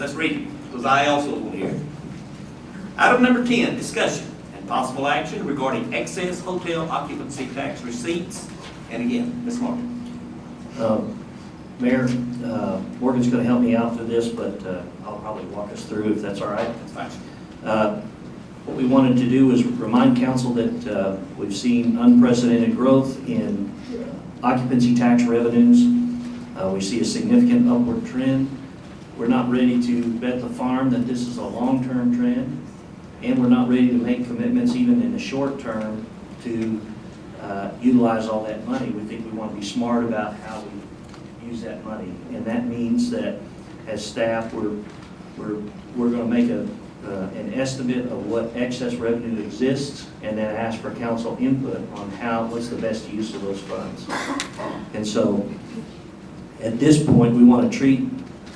let's read it, because I also will hear. Item number 10, discussion and possible action regarding excess hotel occupancy tax receipts. And again, Ms. Morgan. Mayor, Morgan's going to help me out with this, but I'll probably walk us through if that's all right. That's fine. What we wanted to do is remind council that we've seen unprecedented growth in occupancy tax revenues. We see a significant upward trend. We're not ready to bet the farm that this is a long-term trend, and we're not ready to make commitments even in the short term to utilize all that money. We think we want to be smart about how we use that money, and that means that as staff, we're going to make an estimate of what excess revenue exists, and then ask for council input on what's the best use of those funds. And so, at this point, we want to treat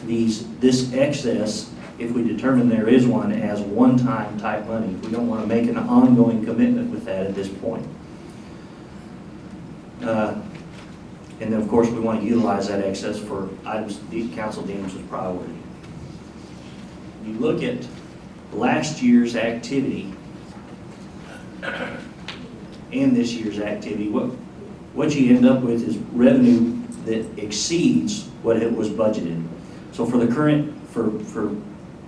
this excess, if we determine there is one, as one-time type money. We don't want to make an ongoing commitment with that at this point. And then, of course, we want to utilize that excess for items the council deems as priority. You look at last year's activity and this year's activity, what you end up with is revenue that exceeds what it was budgeted. So for the current,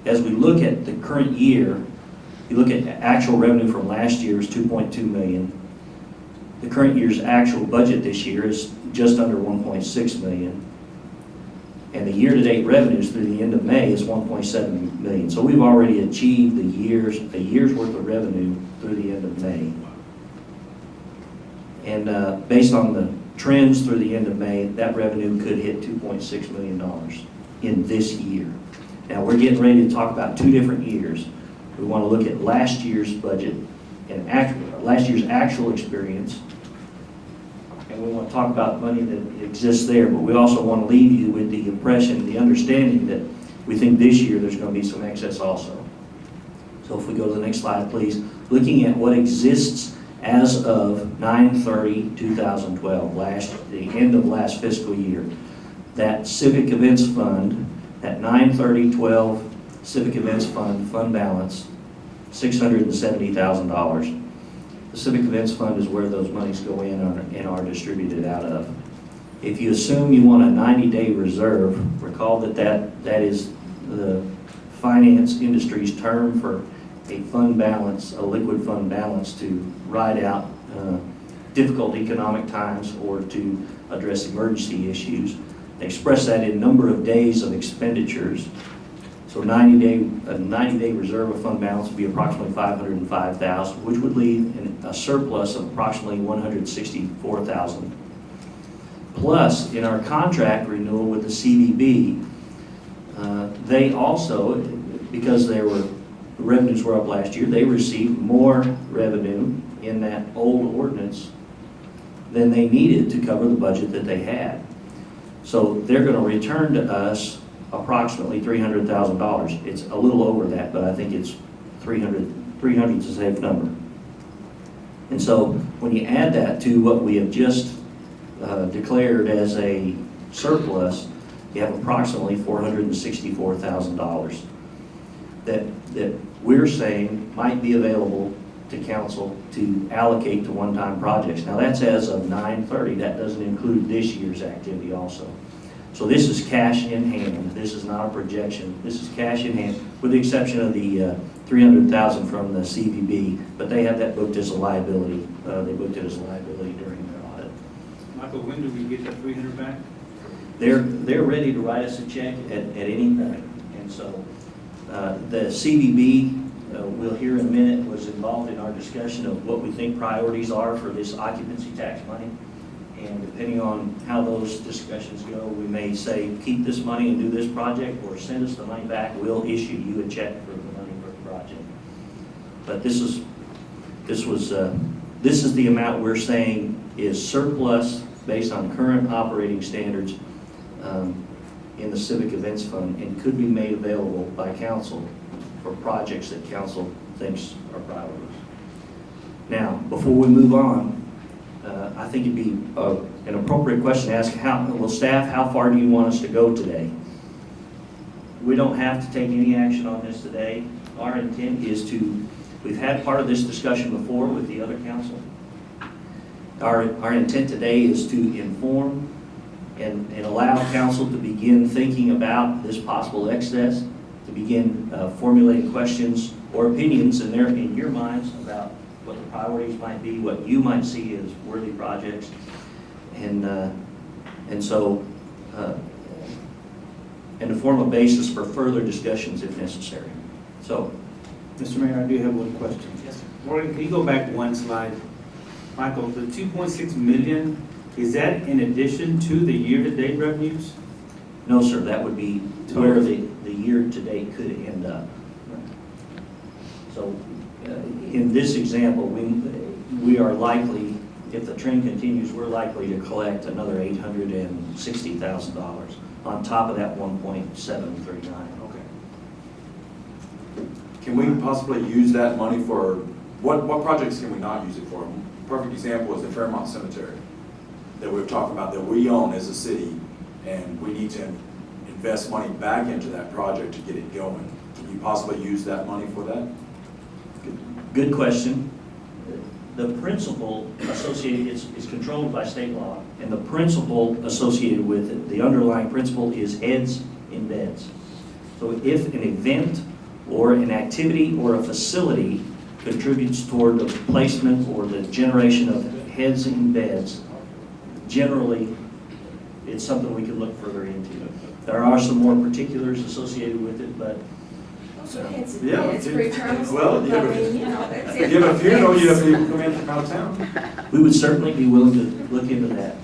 as we look at the current year, you look at actual revenue from last year is $2.2 million. The current year's actual budget this year is just under $1.6 million. And the year-to-date revenues through the end of May is $1.7 million. So we've already achieved a year's worth of revenue through the end of May. And based on the trends through the end of May, that revenue could hit $2.6 million in this year. Now we're getting ready to talk about two different years. We want to look at last year's budget and last year's actual experience. And we want to talk about money that exists there, but we also want to leave you with the impression, the understanding that we think this year there's going to be some excess also. So if we go to the next slide, please. Looking at what exists as of 9/30/2012, the end of last fiscal year. That Civic Events Fund, that 9/30/12 Civic Events Fund balance, $670,000. The Civic Events Fund is where those monies go in and are distributed out of. If you assume you want a 90-day reserve, recall that is the finance industry's term for a fund balance, a liquid fund balance to ride out difficult economic times or to address emergency issues. They express that in number of days of expenditures. So a 90-day reserve of fund balance would be approximately $505,000, which would leave a surplus of approximately $164,000. Plus, in our contract renewal with the CVB, they also, because the revenues were up last year, they received more revenue in that old ordinance than they needed to cover the budget that they had. So they're going to return to us approximately $300,000. It's a little over that, but I think it's 300 is a safe number. And so when you add that to what we have just declared as a surplus, you have approximately $464,000 that we're saying might be available to council to allocate to one-time projects. Now that's as of 9/30. That doesn't include this year's activity also. So this is cash in hand. This is not a projection. This is cash in hand, with the exception of the $300,000 from the CVB, but they have that booked as a liability. They booked it as a liability during their audit. Michael, when do we get that 300 back? They're ready to write us a check at any point, and so the CVB, we'll hear in a minute, was involved in our discussion of what we think priorities are for this occupancy tax money. And depending on how those discussions go, we may say, keep this money and do this project, or send us the money back. We'll issue you a check for the money for the project. But this is the amount we're saying is surplus based on current operating standards in the Civic Events Fund, and could be made available by council for projects that council thinks are priorities. Now, before we move on, I think it'd be an appropriate question to ask, staff, how far do you want us to go today? we don't have to take any action on this today. Our intent is to, we've had part of this discussion before with the other council. Our intent today is to inform and allow council to begin thinking about this possible excess, to begin formulating questions or opinions in your minds about what the priorities might be, what you might see as worthy projects, and so and to form a basis for further discussions if necessary. So, Mr. Mayor, I do have one question. Yes, sir. Morgan, can you go back one slide? Michael, the 2.6 million, is that in addition to the year-to-date revenues? no, sir, that would be where the year-to-date could end up. So, in this example, we are likely, if the trend continues, we're likely to collect another $860,000 on top of that 1.739. Okay. Can we possibly use that money for, what projects can we not use it for? Perfect example is the Fairmont Cemetery that we've talked about, that we own as a city, and we need to invest money back into that project to get it going. Can you possibly use that money for that? Good question. The principle associated, it's controlled by state law, and the principle associated with it, the underlying principle is heads in beds. So if an event or an activity or a facility contributes toward the placement or the generation of heads in beds, generally, it's something we can look further into. There are some more particulars associated with it, but Yeah, It's free trials. well, you have a- I mean, that's it. You have a funeral, you have people come in from out of town. we would certainly be willing to look into that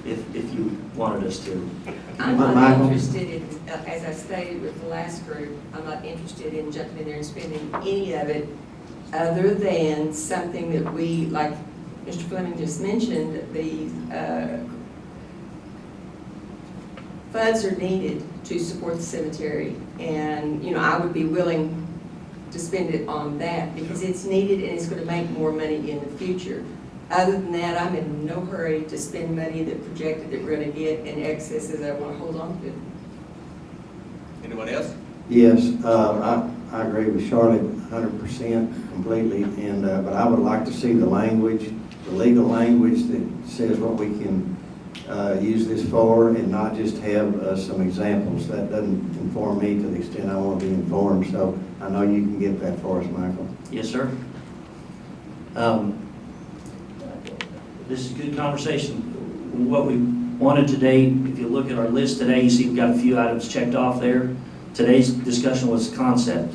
if you wanted us to. I'm But not Michael? interested in, as I stated with the last group, I'm not interested in jumping in there and spending any of it other than something that we, like Mr. Fleming just mentioned, the funds are needed to support the cemetery. And, I would be willing to spend it on that because it's needed and it's going to make more money in the future. Other than that, I'm in no hurry to spend money that projected that we're going to get in excesses I want to hold on to. Anyone else? Yes, I agree with Charlotte 100% completely, and, but I would like to see the language, the legal language that says what we can use this for and not just have some examples. That doesn't inform me to the extent I want to be informed, so I know you can get that for us, Michael. Yes, sir. This is a good conversation. What we wanted today, if you look at our list today, you see we've got a few items checked off there. Today's discussion was concept.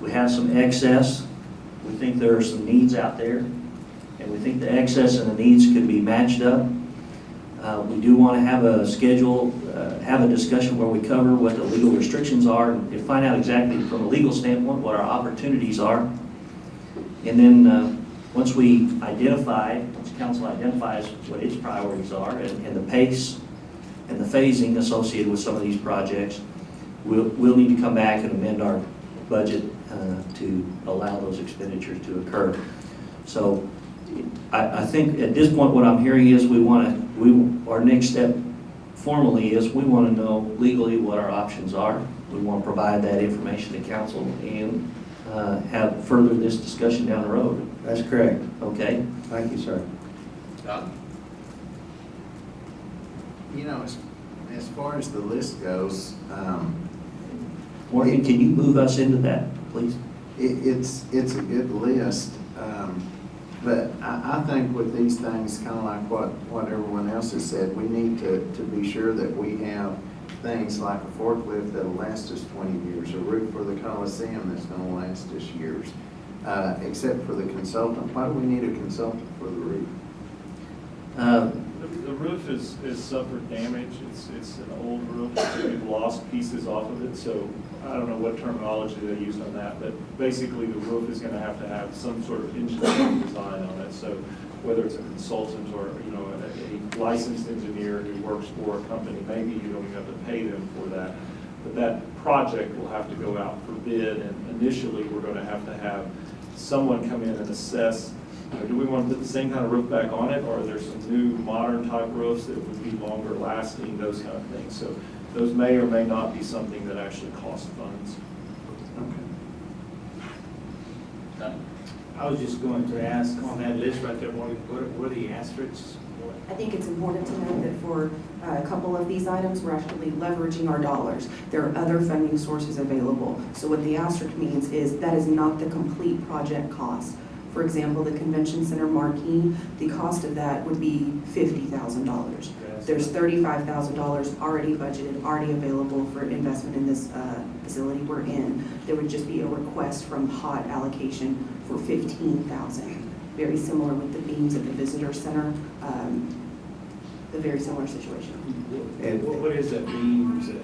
We have some excess. We think there are some needs out there, and we think the excess and the needs could be matched up. We do want to have a schedule, have a discussion where we cover what the legal restrictions are and find out exactly from a legal standpoint what our opportunities are. And then once we identify, once council identifies what its priorities are and the pace and the phasing associated with some of these projects, we'll need to come back and amend our budget to allow those expenditures to occur. So I think at this point what I'm hearing is our next step formally is we want to know legally what our options are. We want to provide that information to council and have further this discussion down the road. That's correct. Okay? Thank you, sir. Don? As far as the list goes, Morgan, can you move us into that, please? it's a good list. But I think with these things, kind of like what everyone else has said, we need to be sure that we have things like a forklift that'll last us 20 years, a roof for the Coliseum that's going to last us years. Except for the consultant. Why do we need a consultant for the roof? The roof has suffered damage. It's an old roof. We've lost pieces off of it, so I don't know what terminology they used on that, but basically the roof is going to have some sort of engineering design on it. So whether it's a consultant or a licensed engineer who works for a company, maybe you don't even have to pay them for that. But that project will have to go out for bid, and initially we're going to have someone come in and assess, do we want to put the same kind of roof back on it, or are there some new modern type roofs that would be longer lasting, those kind of things. So those may or may not be something that actually cost funds. I was just going to ask on that list right there, what are the asterisks? I think it's important to note that for a couple of these items, we're actually leveraging our dollars. There are other funding sources available. So what the asterisk means is that is not the complete project cost. For example, the convention center marquee, the cost of that would be $50,000. There's $35,000 already budgeted, already available for investment in this facility we're in. There would just be a request from HOT allocation for $15,000. Very similar with the beams at the visitor center, the very similar situation. And What is that beams at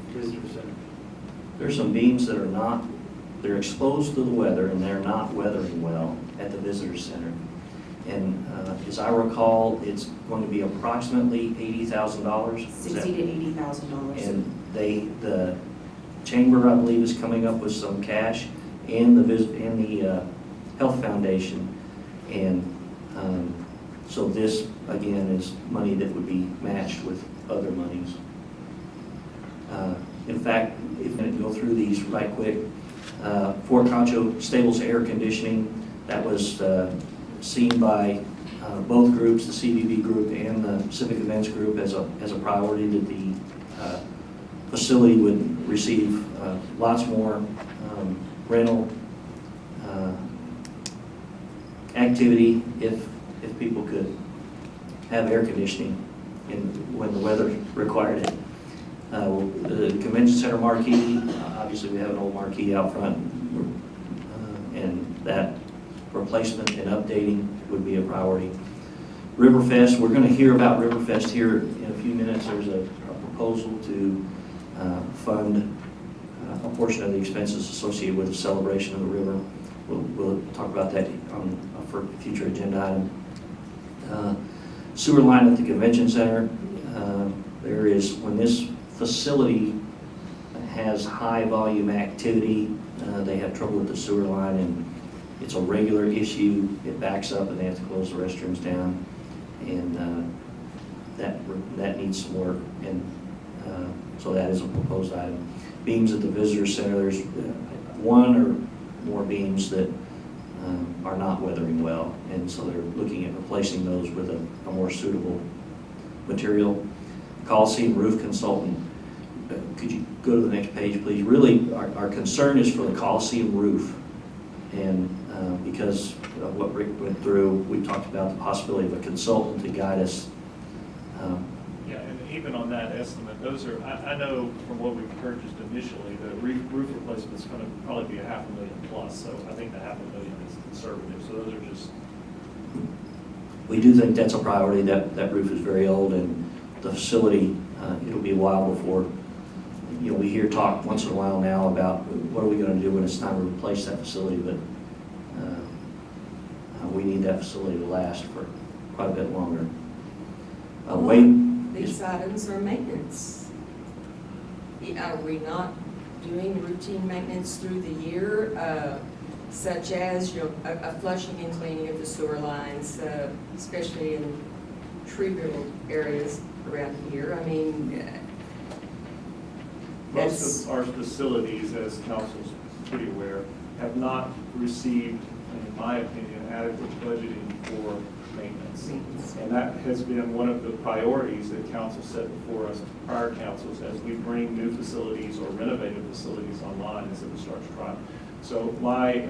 visitor center? There's some beams that are not, they're exposed to the weather and they're not weathering well at the visitor center. And as I recall, it's going to be approximately $80,000. $60,000 to $80,000. And the chamber, I believe, is coming up with some cash, and the Health Foundation. And so this, again, is money that would be matched with other monies. In fact, if I go through these right quick, Fort Concho Stables air conditioning, that was seen by both groups, the CVB group and the Civic Events group, as a priority, that the facility would receive lots more rental activity if people could have air conditioning when the weather required it. The convention center marquee, obviously we have an old marquee out front, and that replacement and updating would be a priority. Riverfest, we're going to hear about Riverfest here in a few minutes. There's a proposal to fund a portion of the expenses associated with the celebration of the river. We'll talk about that for a future agenda item. Sewer line at the convention center. There is, when this facility has high volume activity, they have trouble with the sewer line, and it's a regular issue. It backs up and they have to close the restrooms down, and that needs some work, and so that is a proposed item. Beams at the visitor center, there's one or more beams that are not weathering well, and so they're looking at replacing those with a more suitable material. Coliseum roof consultant, could you go to the next page, please? Really, our concern is for the Coliseum roof, and because of what Rick went through, we talked about the possibility of a consultant to guide us. Yeah, and even on that estimate, those are, I know from what we purchased initially, the roof replacement's going to probably be $500,000 plus, so I think the $500,000 is conservative, so those are just. We do think that's a priority. That roof is very old, and the facility, it'll be a while before, we hear talk once in a while now about what are we going to do when it's time to replace that facility, but we need that facility to last for quite a bit longer. These items are maintenance. Are we not doing routine maintenance through the year, such as a flushing and cleaning of the sewer lines, especially in tree-riddled areas around here? I mean, Most of our facilities, as council's pretty aware, have not received, in my opinion, adequate budgeting for maintenance. And that has been one of the priorities that council set before us, prior councils, as we bring new facilities or renovated facilities online as it starts to try. So my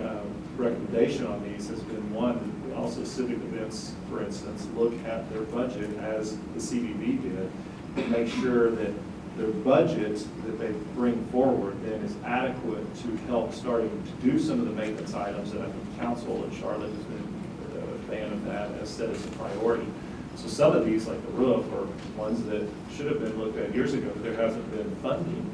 recommendation on these has been, one, also Civic Events, for instance, look at their budget as the CVB did, and make sure that their budget that they bring forward then is adequate to help starting to do some of the maintenance items that I think council and Charlotte has been a fan of that as set as a priority. So some of these, like the roof, are ones that should have been looked at years ago, but there hasn't been funding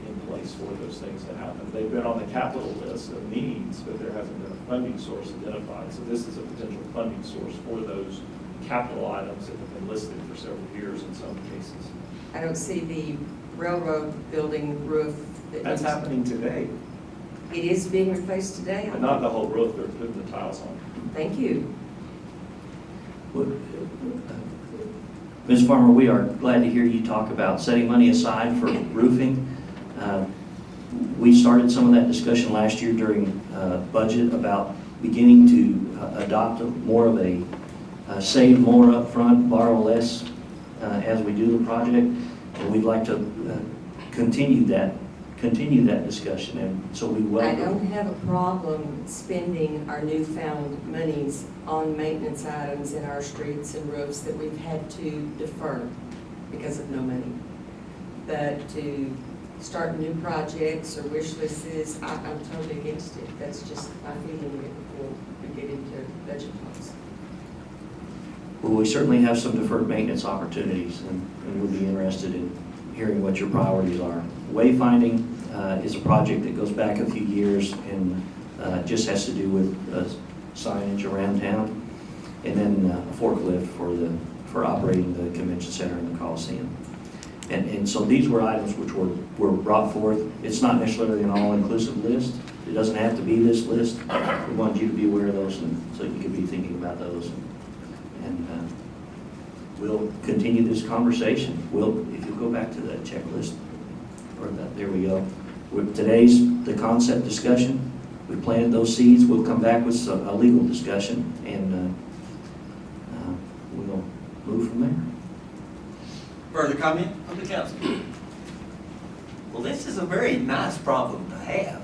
in place for those things to happen. They've been on the capital list of needs, but there hasn't been a funding source identified. So this is a potential funding source for those capital items that have been listed for several years in some cases. I don't see the railroad building roof. That's happening today, It is being replaced today? but not the whole roof, they're putting the tiles on. Thank you. Ms. Farmer, we are glad to hear you talk about setting money aside for roofing. We started some of that discussion last year during budget about beginning to adopt more of a save more upfront, borrow less as we do the project. And we'd like to continue that discussion. And so we I welcome. don't have a problem spending our newfound monies on maintenance items in our streets and roofs that we've had to defer because of no money. But to start new projects or wish lists, I'm totally against it. That's just my feeling before we get into budget talks. Well, we certainly have some deferred maintenance opportunities, and we'll be interested in hearing what your priorities are. Wayfinding is a project that goes back a few years and just has to do with signage around town, and then a forklift for operating the convention center and the Coliseum. And so these were items which were brought forth. It's not necessarily an all-inclusive list. It doesn't have to be this list. We want you to be aware of those, and so you could be thinking about those. And we'll continue this conversation. If you go back to the checklist, there we go. Today's the concept discussion. We planted those seeds. We'll come back with a legal discussion, and we'll move from there. Further comment from the council? Well, this is a very nice problem to have.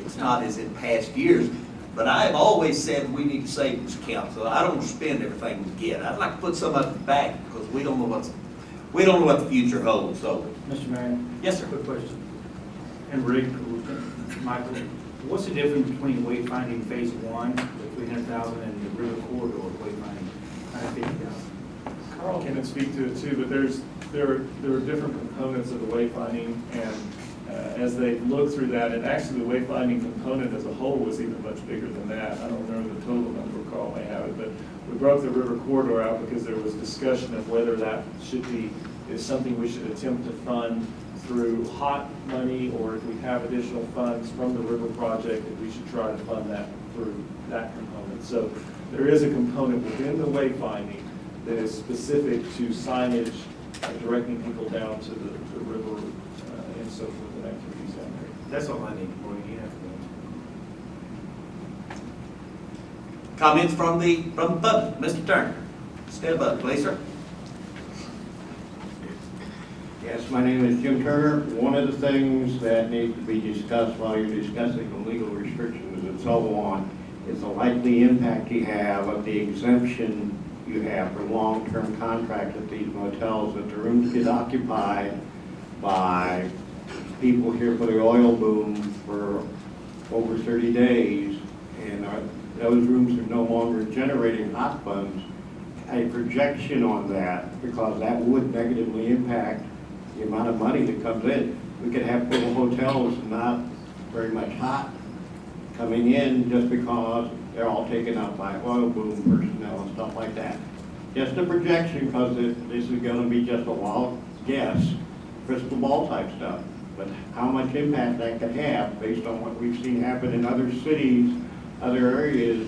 It's not as in past years, but I've always said we need a savings account, so I don't spend everything we get. I'd like to put some of it back because we don't know what the future holds. So, Mr. Mayor? yes, sir. Quick question. And Rick, Michael, what's the difference between wayfinding phase 1, the 300,000, and the river corridor wayfinding, 150,000? Carl can speak to it too, but there are different components of the wayfinding, and as they look through that, and actually the wayfinding component as a whole was even much bigger than that. I don't remember the total number, Carl may have it, but we broke the river corridor out because there was discussion of whether that is something we should attempt to fund through hot money, or if we have additional funds from the river project, that we should try to fund that through that component. So there is a component within the wayfinding that is specific to signage, directing people down to the river and so forth, and activities down there. That's all I need for you. Comments from the public? Mr. Turner, step up, please, sir. Yes, my name is Jim Turner. One of the things that needs to be discussed while you're discussing the legal restrictions and so on is the likely impact you have of the exemption you have for long-term contracts at these motels, that the rooms get occupied by people here for the oil boom for over 30 days, and those rooms are no longer generating hot funds. A projection on that, because that would negatively impact the amount of money that comes in. We could have full hotels not very much hot coming in just because they're all taken up by oil boom personnel and stuff like that. Just a projection, because this is going to be just a wild guess, crystal ball type stuff. But how much impact that could have based on what we've seen happen in other cities, other areas,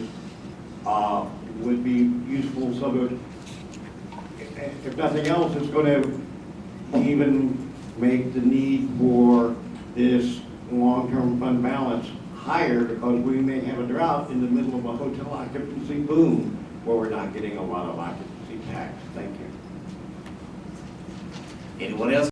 would be useful. So that if nothing else, it's going to even make the need for this long-term fund balance higher, because we may have a drought in the middle of a hotel occupancy boom where we're not getting a lot of occupancy tax. Thank you. Anyone else?